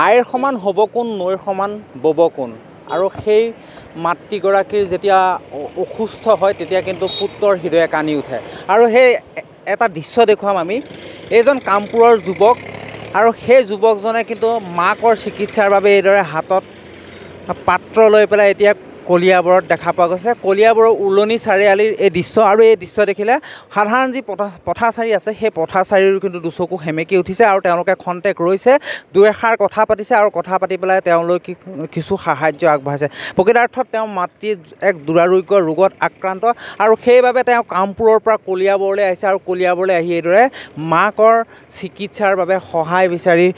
আইৰ সমান হ'ব কোন নৈৰ সমান বব কোন আৰু সেই মাতৃগৰাকীৰ যেতিয়া অসুস্থ হয় তেতিয়া কিন্তু পুত্ৰৰ হৃদয়ে কানি উঠে আৰু সেই এটা দৃশ্য দেখুৱাম আমি এইজন কামপুৰৰ যুৱক আৰু সেই যুৱকজনে কিন্তু মাকৰ চিকিৎসাৰ বাবে এইদৰে হাতত পাত্ৰ লৈ পেলাই এতিয়া কলিয়াবৰত দেখা পোৱা গৈছে কলিয়াবৰৰ উলনি চাৰিআলিৰ এই দৃশ্য আৰু এই দৃশ্য দেখিলে সাধাৰণ যি পথাচাৰী আছে সেই পথাচাৰীৰ কিন্তু দুচকু সেমেকি উঠিছে আৰু তেওঁলোকে খন্তেক ৰৈছে দুই এষাৰ কথা পাতিছে আৰু কথা পাতি পেলাই তেওঁলোকে কিছু সাহায্য আগবঢ়াইছে প্ৰকৃতাৰ্থত তেওঁ মাতৃ এক দুৰাৰোগ্য ৰোগত আক্ৰান্ত আৰু সেইবাবে তেওঁ কামপুৰৰ পৰা কলিয়াবৰলৈ আহিছে আৰু কলিয়াবৰলৈ আহি এইদৰে মাকৰ চিকিৎসাৰ বাবে সহায় বিচাৰি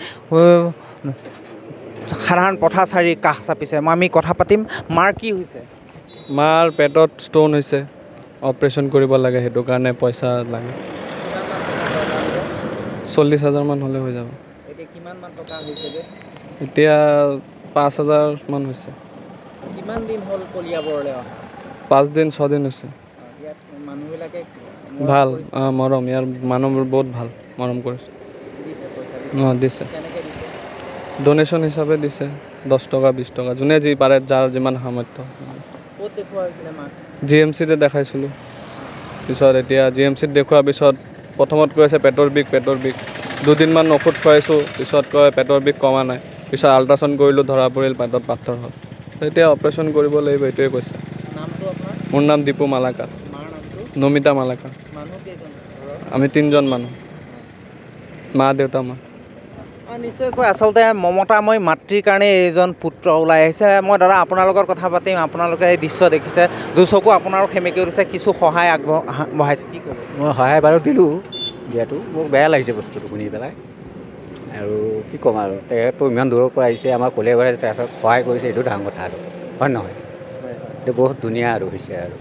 সাধাৰণ পথাচাৰী কাষ চাপিছে আমি কথা পাতিম মাৰ কি হৈছে মাৰ পেটত ষ্ট'ন হৈছে অপাৰেশ্যন কৰিব লাগে সেইটো কাৰণে পইচা লাগে 40,000 মান হ'লে হৈ যাব কিমানমান টকা হৈছে এতিয়া 5,000 মান হৈছে কিমান দিন হ'ল কলিয়াবৰলৈ 5 দিন 6 দিন হৈছে ইয়াত মানুহবিলাকে ভাল মৰম ইয়াৰ মানুহবোৰ বহুত ভাল মৰম কৰিছে দিছে ডোনেশ্যন হিচাপে দিছে 10 টকা 20 টকা যোনে যি পাৰে যাৰ যিমান সামৰ্থ্য GMCতে দেখাইছিলোঁ পিছত এতিয়া GMCত দেখুৱাৰ পিছত প্ৰথমত কৈ আছে পেটৰ বিষ দুদিনমান ঔষধ খুৱাইছোঁ পিছত কয় পেটৰ বিষ কমা নাই পিছত আল্ট্ৰাচাউণ্ড কৰিলোঁ ধৰা পৰিল পেটত পাথৰ হ'ল এতিয়া অপাৰেশ্যন কৰিব লাগিব এইটোৱে কৈছে মোৰ নাম দীপু মালাকাৰ নমিতা মালাকাৰ আমি 3জন মানুহ মা দেউতা মা নিশ্চয়কৈ আচলতে মমতাময় মাতৃৰ কাৰণে এইজন পুত্ৰ ওলাই আহিছে মই দাদা আপোনাৰ লগত কথা পাতিম আপোনালোকে এই দৃশ্য দেখিছে দুচকু আপোনাৰো সেমেকি উঠিছে কিছু সহায় আগবঢ়াইছে কি ক'ব মই সহায় বাৰু দিলোঁ দিয়াটো মোক বেয়া লাগিছে বস্তুটো শুনি পেলাই আৰু কি ক'ম আৰু তেখেতটো ইমান দূৰৰ পৰা আহিছে আমাৰ কলিয়াবৰে তেখেতক সহায় কৰিছে এইটো ডাঙৰ কথা আৰু হয় নহয় এইটো বহুত ধুনীয়া আৰু হৈছে আৰু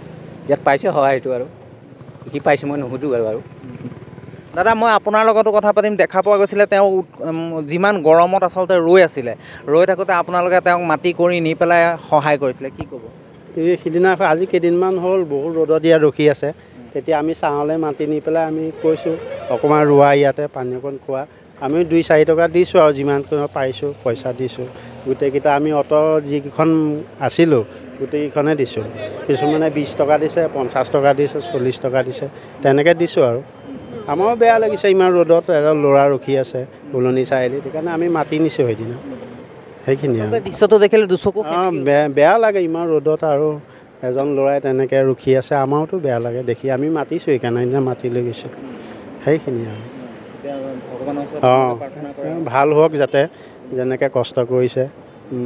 ইয়াত পাইছে সহায়টো আৰু কি পাইছে মই নুসুধোঁ বাৰু দাদা মই আপোনাৰ লগতো কথা পাতিম দেখা পোৱা গৈছিলে তেওঁ যিমান গৰমত আচলতে ৰৈ থাকোঁতে আপোনালোকে তেওঁক মাতি কৰি নি পেলাই সহায় কৰিছিলে কি ক'ব এই সিদিনা আজি কেইদিনমান হ'ল বহুত ৰ'দত ইয়াত ৰখি আছে তেতিয়া আমি ছাঁলৈ মাতি নি পেলাই আমি কৈছোঁ অকণমান ৰোৱা ইয়াতে পানী অকণ খোৱা আমি 2-4 টকা দিছোঁ আৰু যিমান পাৰিছোঁ পইচা দিছোঁ গোটেইকেইটা আমি অটো যিকেইখন আছিলোঁ গোটেইকেইখনে দিছোঁ কিছুমানে 20 টকা দিছে 50 টকা দিছে 40 টকা দিছে তেনেকৈ দিছোঁ আৰু আমাৰো বেয়া লাগিছে ইমান ৰ'দত এজন ল'ৰা ৰখি আছে উলনি চাৰিআলিত সেইকাৰণে আমি মাতি নিছোঁ সেইদিনা সেইখিনি আৰু দৃশ্যটো দেখিলে দুচকু বেয়া লাগে ইমান ৰ'দত আৰু এজন ল'ৰাই তেনেকৈ ৰখি আছে আমাৰোতো বেয়া লাগে দেখি আমি মাতিছোঁ সেইকাৰণে সেইদিনা মাতি লৈ গৈছোঁ সেইখিনি আৰু ভাল হওক যাতে যেনেকৈ কষ্ট কৰিছে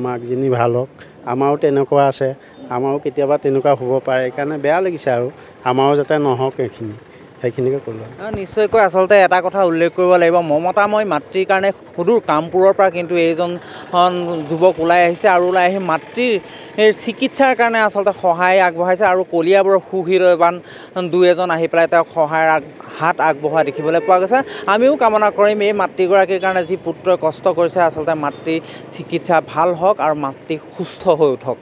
মাকজনী ভাল হওক আমাৰো তেনেকুৱা আছে আমাৰো কেতিয়াবা তেনেকুৱা হ'ব পাৰে সেইকাৰণে বেয়া লাগিছে আৰু আমাৰো যাতে নহওক সেইখিনিকে ক'লোঁ নিশ্চয়কৈ আচলতে এটা কথা উল্লেখ কৰিব লাগিব মমতাময় মাতৃৰ কাৰণে সুদূৰ কামপুৰৰ পৰা কিন্তু এইজন যুৱক ওলাই আহিছে আৰু ওলাই আহি মাতৃৰ চিকিৎসাৰ কাৰণে আচলতে সহায় আগবঢ়াইছে আৰু কলিয়াবৰৰ সুহৃদয়বান দুই এজন আহি পেলাই তেওঁক সহায়ৰ হাত আগবঢ়োৱা দেখিবলৈ পোৱা গৈছে আমিও কামনা কৰিম এই মাতৃগৰাকীৰ কাৰণে যি পুত্ৰই কষ্ট কৰিছে আচলতে মাতৃৰ চিকিৎসা ভাল হওক আৰু মাতৃ সুস্থ হৈ উঠক